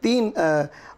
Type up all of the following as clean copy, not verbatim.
3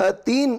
3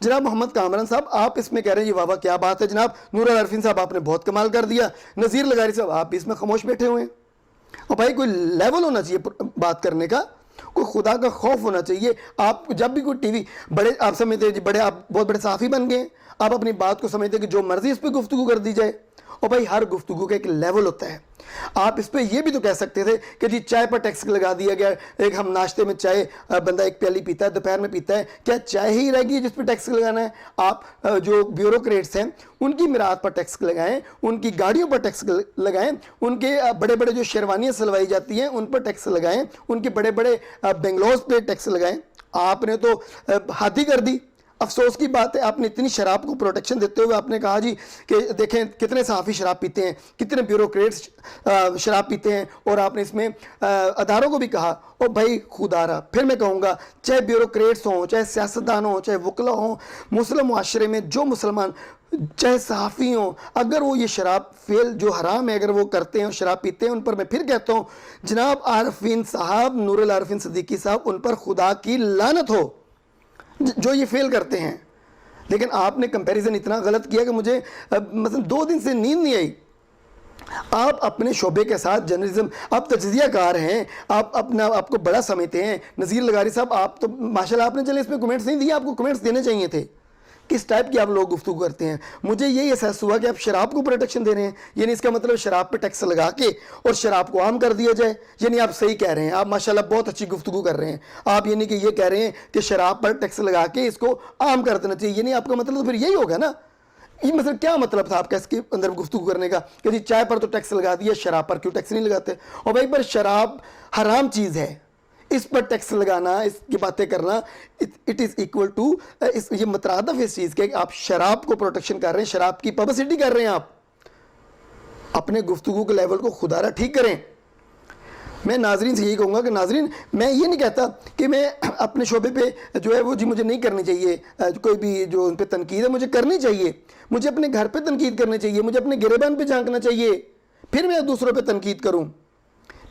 جناب محمد کامران صاحب آپ اس میں کہہ رہے ہیں یہ واہ واہ کیا بات ہے، جناب نور العارفین صاحب آپ نے بہت کمال کر دیا، نذیر لغاری صاحب آپ بھی اس میں خاموش بیٹھے ہوئے ہیں. اور بھائی کوئی لیول ہونا چاہیے بات کرنے کا، کوئی خدا کا خوف ہونا چاہیے. آپ جب بھی کوئی ٹی وی بڑے آپ سمجھتے ہیں بڑے، آپ بہت بڑے صحافی بن گئے ہیں، آپ اپنی بات کو سمجھتے ہیں کہ جو مرضی اس پہ گفتگو کر دی جائے. اور بھائی ہر گفتگو کا ایک لیول ہوتا ہے. آپ اس پہ یہ بھی تو کہہ سکتے تھے کہ جی چائے پر ٹیکس لگا دیا گیا. ایک ہم ناشتے میں چائے بندہ ایک پیالی پیتا ہے، دوپہر میں پیتا ہے، کیا چائے ہی رہ گی جس پہ ٹیکس لگانا ہے؟ آپ جو بیوروکریٹس ہیں ان کی مراعات پر ٹیکس لگائیں، ان کی گاڑیوں پر ٹیکس لگائیں، ان کے بڑے بڑے جو شیروانیاں سلوائی جاتی ہیں ان پر ٹیکس لگائیں، ان کے بڑے بڑے بنگلوز پہ ٹیکس لگائیں. آپ نے تو حد ہی کر دی. افسوس کی بات ہے آپ نے اتنی شراب کو پروٹیکشن دیتے ہوئے آپ نے کہا جی کہ دیکھیں کتنے صحافی شراب پیتے ہیں، کتنے بیوروکریٹس شراب پیتے ہیں، اور آپ نے اس میں اداروں کو بھی کہا. اور بھائی خدا را پھر میں کہوں گا، چاہے بیوروکریٹس ہوں، چاہے سیاستدان ہوں، چاہے وکلا ہوں، مسلم معاشرے میں جو مسلمان چاہے صحافی ہوں، اگر وہ یہ شراب فیل جو حرام ہے اگر وہ کرتے ہیں اور شراب پیتے ہیں، ان پر میں پھر کہتا ہوں جناب عارفین صاحب، نور العارفین صدیقی صاحب، ان پر خدا کی لعنت ہو جو یہ فیل کرتے ہیں. لیکن آپ نے کمپیریزن اتنا غلط کیا کہ مجھے مثلا 2 دن سے نیند نہیں آئی. آپ اپنے شعبے کے ساتھ جرنلزم، آپ تجزیہ کار ہیں، آپ اپنا آپ کو بڑا سمجھتے ہیں. نذیر لغاری صاحب آپ تو ماشاءاللہ آپ نے چلے اس پہ کمنٹس نہیں دیے، آپ کو کمنٹس دینے چاہیے تھے. کس ٹائپ کی آپ لوگ گفتگو کرتے ہیں؟ مجھے یہی احساس ہوا کہ آپ شراب کو پروٹیکشن دے رہے ہیں، یعنی اس کا مطلب شراب پہ ٹیکس لگا کے اور شراب کو عام کر دیا جائے. یعنی آپ صحیح کہہ رہے ہیں، آپ ماشاءاللہ بہت اچھی گفتگو کر رہے ہیں. آپ یعنی کہ یہ کہہ رہے ہیں کہ شراب پر ٹیکس لگا کے اس کو عام کر دینا چاہیے. یعنی آپ کا مطلب تو پھر یہی ہوگا نا. یہ مطلب کیا مطلب تھا آپ کا اس کے اندر گفتگو کرنے کا کہ جی چائے پر تو ٹیکس لگا دیا، شراب پر کیوں ٹیکس نہیں لگاتے؟ اور بھائی پر شراب حرام چیز ہے، اس پر ٹیکس لگانا، اس کی باتیں کرنا، اٹ از ایکول ٹو یہ مترادف اس چیز کے کہ آپ شراب کو پروٹیکشن کر رہے ہیں، شراب کی پبلسٹی کر رہے ہیں. آپ اپنے گفتگو کے لیول کو خدا را ٹھیک کریں. میں ناظرین سے یہی کہوں گا کہ ناظرین میں یہ نہیں کہتا کہ میں اپنے شعبے پہ جو ہے وہ جی مجھے نہیں کرنی چاہیے، کوئی بھی جو ان پہ تنقید ہے مجھے کرنی چاہیے، مجھے اپنے گھر پہ تنقید کرنی چاہیے، مجھے اپنے گریبان پہ جھانکنا چاہیے، پھر میں دوسروں پہ تنقید کروں.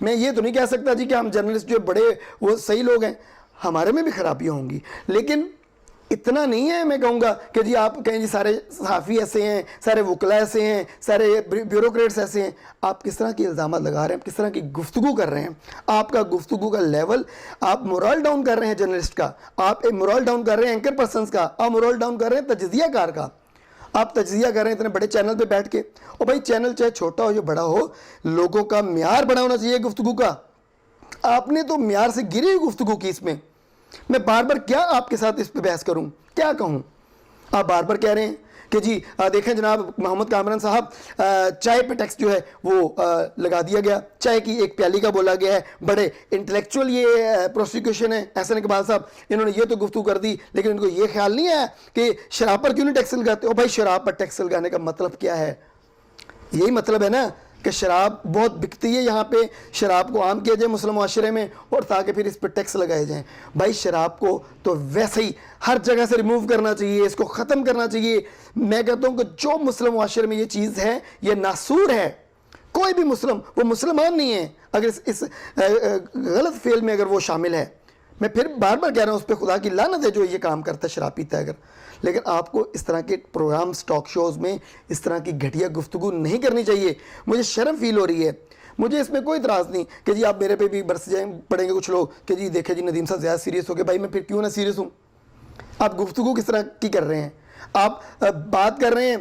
میں یہ تو نہیں کہہ سکتا جی کہ ہم جرنلسٹ جو بڑے وہ صحیح لوگ ہیں، ہمارے میں بھی خرابیاں ہوں گی، لیکن اتنا نہیں ہے. میں کہوں گا کہ جی آپ کہیں جی سارے صحافی ایسے ہیں، سارے وکلا ایسے ہیں، سارے بیوروکریٹس ایسے ہیں. آپ کس طرح کی الزامات لگا رہے ہیں، کس طرح کی گفتگو کر رہے ہیں. آپ کا گفتگو کا لیول، آپ مورال ڈاؤن کر رہے ہیں جرنلسٹ کا، آپ مورال ڈاؤن کر رہے ہیں اینکر پرسنز کا، آپ مورال ڈاؤن کر رہے ہیں تجزیہ کار کا. آپ تجزیہ کر رہے ہیں اتنے بڑے چینل پہ بیٹھ کے. اور بھائی چینل چاہے چھوٹا ہو یا بڑا ہو، لوگوں کا معیار بڑا ہونا چاہیے گفتگو کا. آپ نے تو معیار سے گری ہوئی گفتگو کی. اس میں میں بار بار کیا آپ کے ساتھ اس پہ بحث کروں، کیا کہوں؟ آپ بار بار کہہ رہے ہیں کہ جی دیکھیں جناب محمد کامران صاحب، چائے پہ ٹیکس جو ہے وہ لگا دیا گیا، چائے کی ایک پیالی کا بولا گیا ہے. بڑے انٹلیکچوئل یہ پروسیکیوشن ہے احسن اقبال صاحب، انہوں نے یہ تو گفتگو کر دی، لیکن ان کو یہ خیال نہیں آیا کہ شراب پر کیوں نہیں ٹیکس لگاتے. اور بھائی شراب پر ٹیکس لگانے کا مطلب کیا ہے؟ یہی مطلب ہے نا کہ شراب بہت بکتی ہے، یہاں پہ شراب کو عام کیا جائے مسلم معاشرے میں، اور تاکہ پھر اس پہ ٹیکس لگائے جائیں. بھائی شراب کو تو ویسے ہی ہر جگہ سے ریموو کرنا چاہیے، اس کو ختم کرنا چاہیے. میں کہتا ہوں کہ جو مسلم معاشرے میں یہ چیز ہے یہ ناسور ہے. کوئی بھی مسلم، وہ مسلمان نہیں ہے اگر اس غلط فعل میں اگر وہ شامل ہے. میں پھر بار بار کہہ رہا ہوں اس پہ خدا کی لعنت ہے جو یہ کام کرتا ہے، شراب پیتا ہے اگر. لیکن آپ کو اس طرح کے پروگرامز، ٹاک شوز میں اس طرح کی گھٹیا گفتگو نہیں کرنی چاہیے. مجھے شرم فیل ہو رہی ہے. مجھے اس میں کوئی اعتراض نہیں کہ جی آپ میرے پہ بھی برس جائیں پڑیں گے کچھ لوگ کہ جی دیکھیں جی ندیم صاحب زیادہ سیریس ہو گئے. بھائی میں پھر کیوں نہ سیریس ہوں؟ آپ گفتگو کس طرح کی کر رہے ہیں؟ آپ بات کر رہے ہیں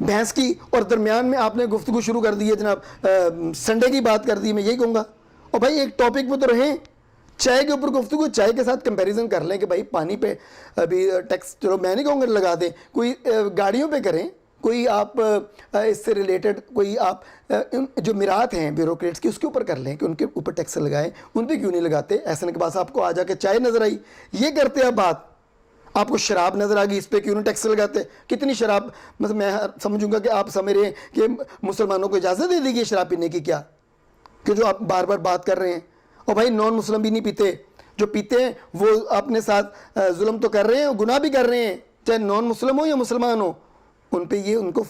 بھینس کی، اور درمیان میں آپ نے گفتگو شروع کر دی ہے جناب سنڈے کی بات کر دی. میں یہی کہوں گا، اور بھائی ایک ٹاپک پہ تو رہیں. چائے کے اوپر گفتگو، چائے کے ساتھ کمپیریزن کر لیں کہ بھائی پانی پہ ابھی ٹیکس، چلو میں نہیں کہوں گا لگا دیں، کوئی گاڑیوں پہ کریں، کوئی آپ اس سے ریلیٹڈ کوئی آپ جو میرات ہیں بیوروکریٹس کی اس کے اوپر کر لیں کہ ان کے اوپر ٹیکس لگائیں. ان پہ کیوں نہیں لگاتے؟ ایسے کے پاس آپ کو آ جا کے چائے نظر آئی، یہ کرتے ہیں بات. آپ کو شراب نظر آ گئی، اس پہ کیوں نہیں ٹیکس لگاتے؟ کتنی شراب، مطلب میں سمجھوں گا کہ آپ سمجھ رہے ہیں کہ مسلمانوں کو اجازت دے دی گئی شراب پینے کی، کیا کہ جو آپ بار بار بات کر رہے ہیں. اور بھائی نان مسلم بھی نہیں پیتے، جو پیتے ہیں وہ اپنے ساتھ ظلم تو کر رہے ہیں، گناہ بھی کر رہے ہیں، چاہے نان مسلم ہو یا مسلمان ہو. ان پہ یہ ان کو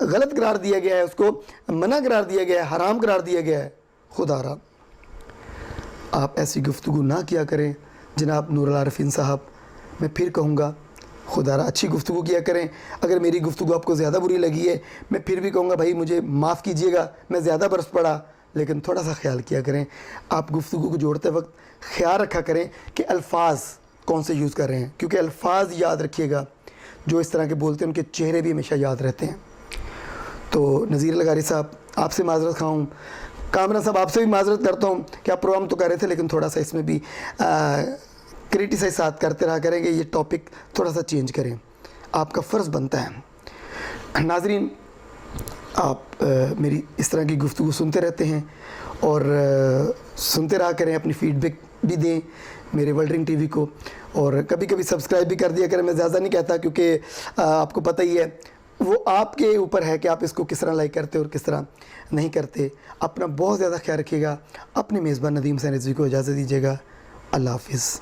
غلط قرار دیا گیا ہے، اس کو منع قرار دیا گیا ہے، حرام قرار دیا گیا ہے. خدا را آپ ایسی گفتگو نہ کیا کریں جناب نور العارفین صاحب. میں پھر کہوں گا خدا را اچھی گفتگو کیا کریں. اگر میری گفتگو آپ کو زیادہ بری لگی ہے میں پھر بھی کہوں گا بھائی مجھے معاف کیجئے گا, میں زیادہ برس پڑا, لیکن تھوڑا سا خیال کیا کریں. آپ گفتگو کو جوڑتے وقت خیال رکھا کریں کہ الفاظ کون سے یوز کر رہے ہیں, کیونکہ الفاظ یاد رکھیے گا جو اس طرح کے بولتے ہیں ان کے چہرے بھی ہمیشہ یاد رہتے ہیں. تو نذیر لغاری صاحب آپ سے معذرت خواہ ہوں, کامران صاحب آپ سے بھی معذرت کرتا ہوں کہ آپ پروگرام تو کر رہے تھے لیکن تھوڑا سا اس میں بھی کریٹیسائز ساتھ کرتے رہا کریں کہ یہ ٹاپک تھوڑا سا چینج کریں, آپ کا فرض بنتا ہے. ناظرین آپ میری اس طرح کی گفتگو سنتے رہتے ہیں اور سنتے رہا کریں, اپنی فیڈ بیک بھی دیں میرے ورلڈ ڈریم ٹی وی کو, اور کبھی کبھی سبسکرائب بھی کر دیا کریں. میں زیادہ نہیں کہتا کیونکہ آپ کو پتہ ہی ہے وہ آپ کے اوپر ہے کہ آپ اس کو کس طرح لائک کرتے اور کس طرح نہیں کرتے. اپنا بہت زیادہ خیال رکھیے گا. اپنے میزبان ندیم حسین رضوی کو اجازت دیجیے گا. اللہ حافظ.